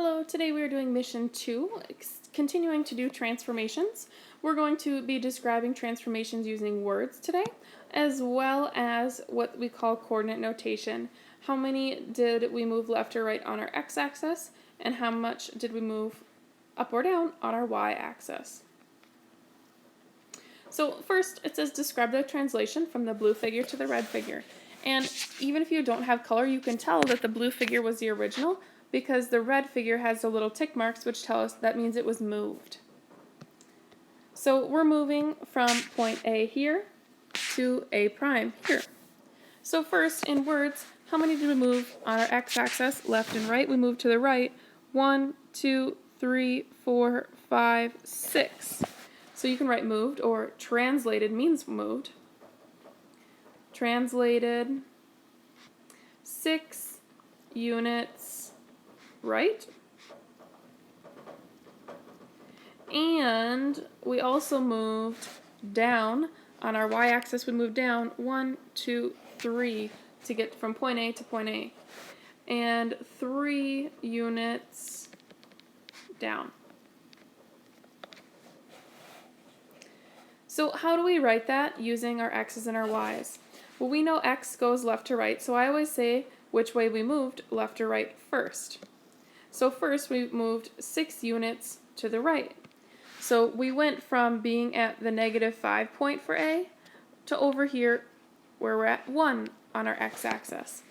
Hello, today we are doing mission 2, continuing to do transformations. We're going to be describing transformations using words today, as well as what we call coordinate notation. How many did we move left or right on our x-axis, and how much did we move up or down on our y-axis? So first, it says describe the translation from the blue figure to the red figure. And even if you don't have color, you can tell that the blue figure was the original, because the red figure has the little tick marks which tell us that means it was moved. So we're moving from point A here to A prime here. So first, in words, how many did we move on our x-axis, left and right? We moved to the right. 1, 2, 3, 4, 5, 6. So you can write moved, or translated means moved. Translated 6 units right. And we also moved down. On our y-axis, we moved down 1, 2, 3 to get from point A to point A. And 3 units down. So how do we write that using our x's and our y's? Well, we know x goes left to right, so I always say which way we moved, left or right, first. So first we moved 6 units to the right. So we went from being at the -5 point for A to over here where we're at 1 on our x-axis.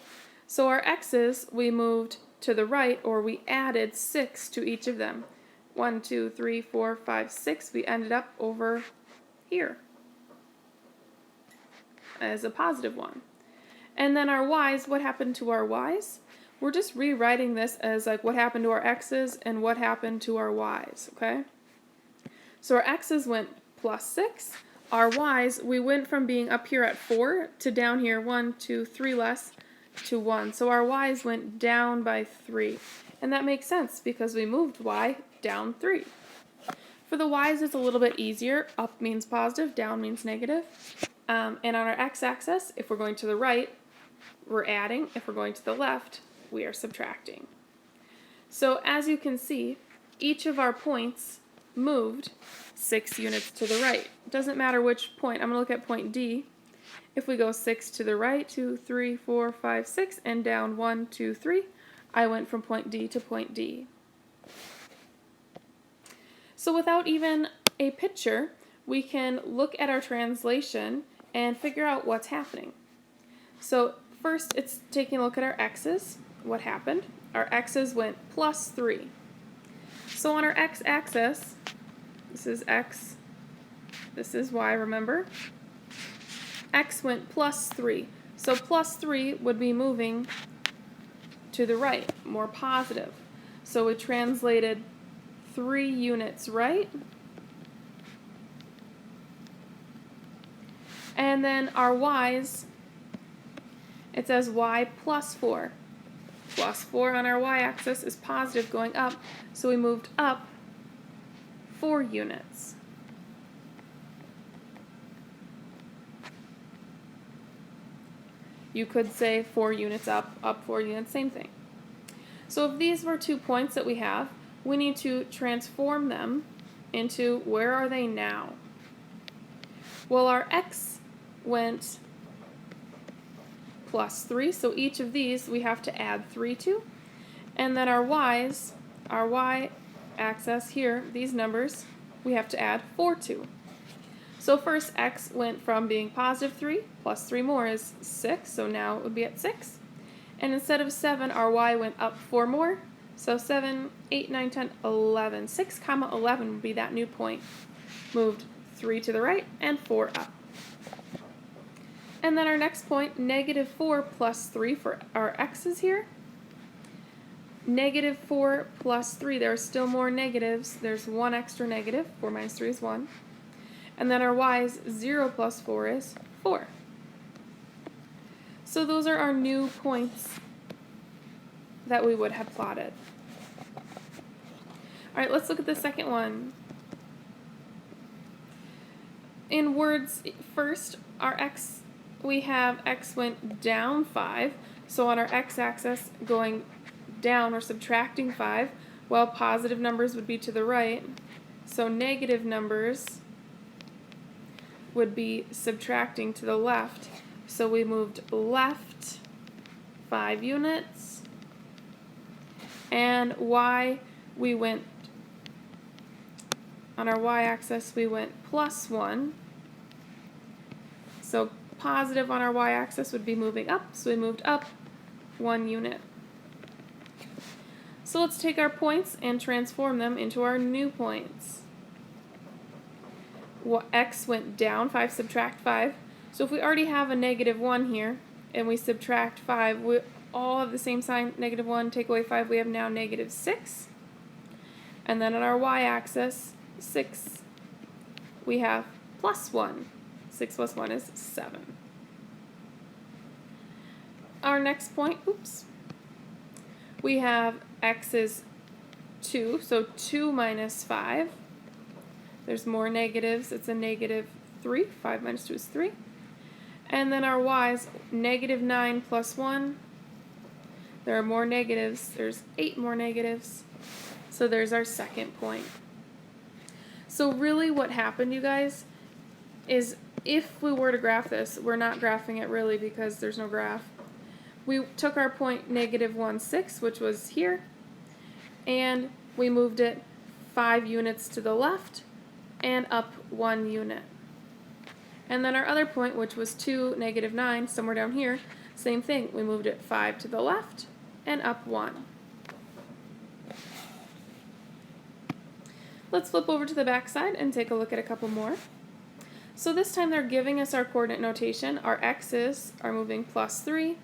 So our x's, we moved to the right, or we added 6 to each of them. 1, 2, 3, 4, 5, 6. We ended up over here as a positive one. And then our y's, what happened to our y's? We're just rewriting this as like what happened to our x's and what happened to our y's, okay? So our x's went +6. Our y's, we went from being up here at 4 to down here 1, 2, 3 less to 1. So our y's went down by 3. And that makes sense because we moved y down 3. For the y's, it's a little bit easier. Up means positive, down means negative. And on our x-axis, if we're going to the right, we're adding. If we're going to the left, we are subtracting. So as you can see, each of our points moved 6 units to the right. It doesn't matter which point. I'm going to look at point D. If we go 6 to the right, 2, 3, 4, 5, 6, and down 1, 2, 3, I went from point D to point D. So without even a picture, we can look at our translation and figure out what's happening. So first, it's taking a look at our x's. What happened? Our x's went +3. So on our x-axis, this is x, this is y, remember? X went +3. So +3 would be moving to the right, more positive. So we translated 3 units right. And then our y's, it says y +4. +4 on our y-axis is positive going up, so we moved up 4 units. You could say 4 units up 4 units, same thing. So if these were 2 points that we have, we need to transform them into where are they now? Well, our x went +3, so each of these we have to add 3 to. And then our y's, our y-axis here, these numbers, we have to add 4 to. So first, x went from being +3, +3 more is 6, so now it would be at 6. And instead of 7, our y went up 4 more, so 7, 8, 9, 10, 11. 6, 11 would be that new point. Moved 3 to the right and 4 up. And then our next point, -4 +3 for our x's here. -4 +3, there are still more negatives. There's 1 extra negative. 4 minus 3 is 1. And then our y's, 0 + 4 is 4. So those are our new points that we would have plotted. All right, let's look at the second one. In words, first, our x, we have x went down 5. So on our x-axis, going down or subtracting 5, Well, positive numbers would be to the right, so negative numbers would be subtracting to the left. So we moved left 5 units, and y, we went, on our y-axis, we went +1. So positive on our y-axis would be moving up, so we moved up 1 unit. So let's take our points and transform them into our new points. Well, x went down, 5 subtract 5. So if we already have a -1 here, and we subtract 5, we all have the same sign, -1, take away 5, we have now -6. And then on our y-axis, 6, we have +1. 6 plus 1 is 7. Our next point, we have x is 2, so 2 minus 5. There's more negatives, it's a -3. 5 minus 2 is 3. And then our y's, -9 plus 1. There are more negatives, there's 8 more negatives. So there's our second point. So really what happened, you guys, is if we were to graph this, we're not graphing it really because there's no graph. We took our point -1, 6, which was here, and we moved it 5 units to the left and up 1 unit. And then our other point, which was 2, -9, somewhere down here, same thing. We moved it 5 to the left and up 1. Let's flip over to the back side and take a look at a couple more. So this time they're giving us our coordinate notation. Our x's are moving +3,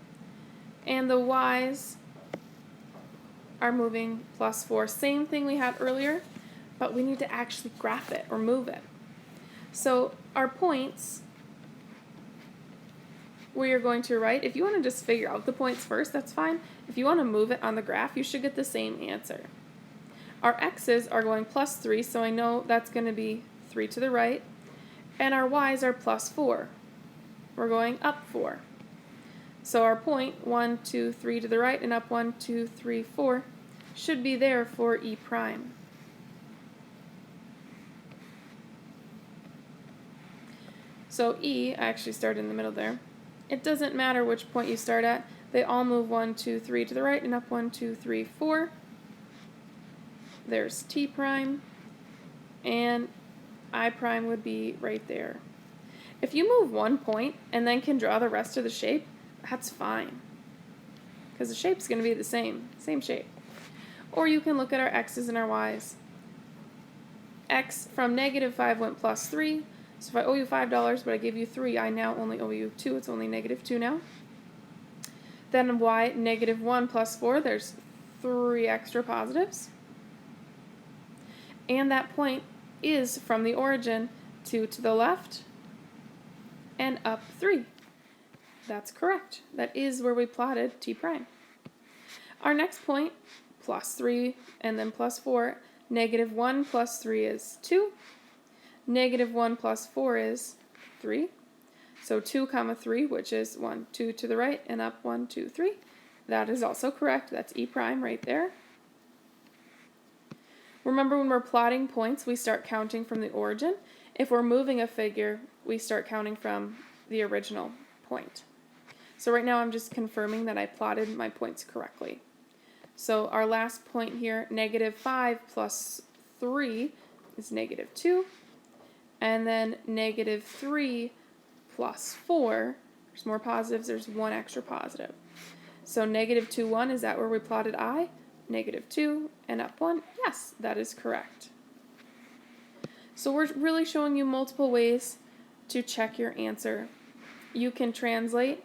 and the y's are moving +4. Same thing we had earlier, but we need to actually graph it or move it. So our points, we are going to write, if you want to just figure out the points first, that's fine. If you want to move it on the graph, you should get the same answer. Our x's are going +3, so I know that's going to be 3 to the right, and our y's are +4. We're going up 4. So our point, 1, 2, 3 to the right, and up 1, 2, 3, 4, should be there for E prime. So E, I actually started in the middle there. It doesn't matter which point you start at. They all move 1, 2, 3 to the right, and up 1, 2, 3, 4. There's T prime, and I prime would be right there. If you move one point and then can draw the rest of the shape, that's fine, because the shape's going to be the same shape. Or you can look at our x's and our y's. X from -5 went +3, so if I owe you $5 but I give you 3, I now only owe you 2, it's only -2 now. Then y, -1 plus 4, there's 3 extra positives. And that point is from the origin to the left and up 3. That's correct. That is where we plotted T prime. Our next point, +3 and then +4, -1 plus 3 is 2. -1 plus 4 is 3. So 2, 3, which is 1, 2 to the right and up 1, 2, 3. That is also correct. That's E prime right there. Remember, when we're plotting points, we start counting from the origin. If we're moving a figure, we start counting from the original point. So right now I'm just confirming that I plotted my points correctly. So our last point here, -5 plus 3 is -2. And then -3 plus 4, there's more positives, there's 1 extra positive. So -2, 1, is that where we plotted I? -2 and up 1, yes, that is correct. So we're really showing you multiple ways to check your answer. You can translate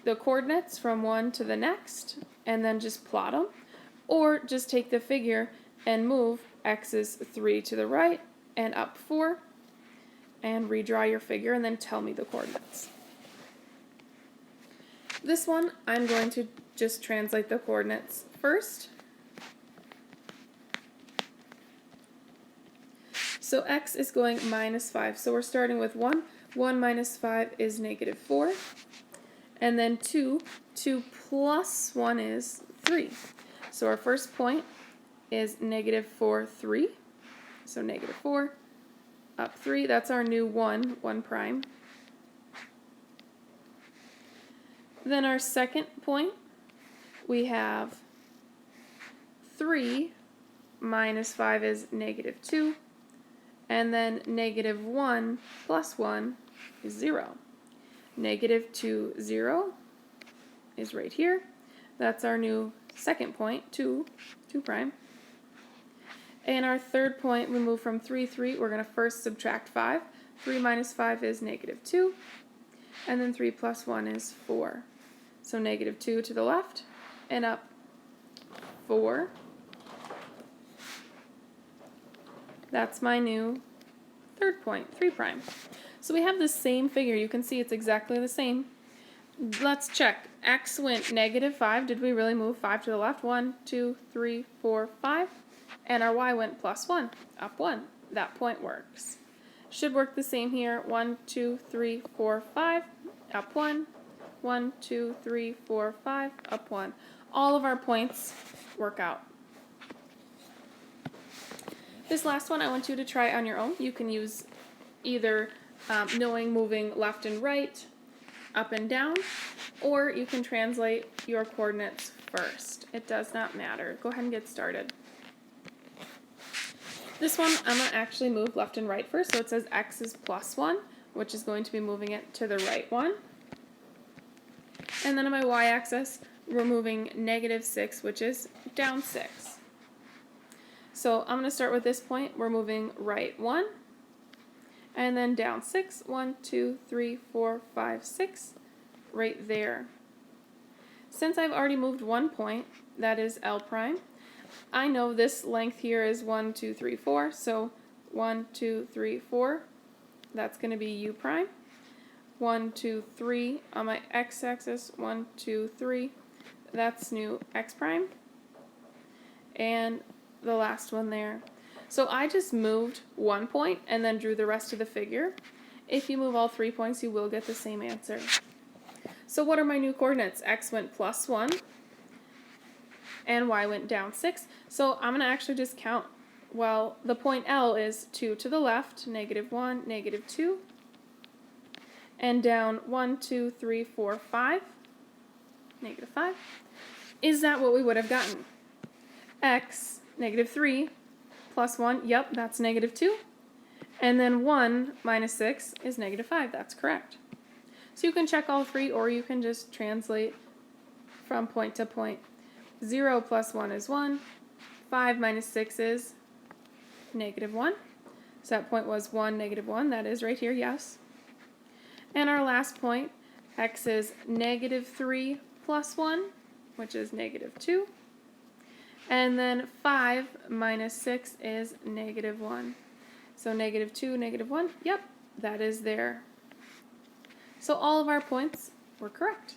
the coordinates from one to the next and then just plot them, or just take the figure and move x's 3 to the right and up 4 and redraw your figure and then tell me the coordinates. This one, I'm going to just translate the coordinates first. So x is going -5. So we're starting with 1. 1 minus 5 is -4. And then 2. 2 plus 1 is 3. So our first point is negative 4, 3. So negative 4, up 3. That's our new 1, 1 prime. Then our second point, we have 3 minus 5 is negative 2. And then negative 1 plus 1 is 0. Negative 2, 0 is right here. That's our new second point, 2 prime. And our third point, we move from 3, 3. We're going to first subtract 5. 3 minus 5 is negative 2. And then 3 plus 1 is 4. So negative 2 to the left and up 4. That's my new third point, 3 prime. So we have the same figure. You can see it's exactly the same. Let's check. X went negative 5. Did we really move 5 to the left? 1, 2, 3, 4, 5. And our Y went plus 1, up 1. That point works. Should work the same here. 1, 2, 3, 4, 5, up 1. 1, 2, 3, 4, 5, up 1. All of our points work out. This last one I want you to try on your own. You can use either knowing moving left and right, up and down, or you can translate your coordinates first. It does not matter. Go ahead and get started. This one, I'm going to actually move left and right first. So it says x is plus 1, which is going to be moving it to the right one. And then on my y-axis, we're moving negative 6, which is down 6. So I'm going to start with this point. We're moving right 1, and then down 6. 1, 2, 3, 4, 5, 6, right there. Since I've already moved 1 point, that is L prime, I know this length here is 1, 2, 3, 4, so 1, 2, 3, 4, that's going to be U prime. 1, 2, 3 on my x-axis, 1, 2, 3, that's new x prime. And the last one there. So I just moved 1 point and then drew the rest of the figure. If you move all 3 points, you will get the same answer. So what are my new coordinates? X went plus 1 and y went down 6. So I'm going to actually just count. Well, the point L is 2 to the left, negative 1, negative 2, and down 1, 2, 3, 4, 5, negative 5. Is that what we would have gotten? X, negative 3, plus 1, yep, that's negative 2. And then 1 minus 6 is negative 5, that's correct. So you can check all 3, or you can just translate from point to point. 0 plus 1 is 1. 5 minus 6 is negative 1. So that point was 1, negative 1. That is right here, yes. And our last point, x is negative 3 plus 1, which is negative 2. And then 5 minus 6 is negative 1. So negative 2, negative 1, yep, that is there. So all of our points were correct.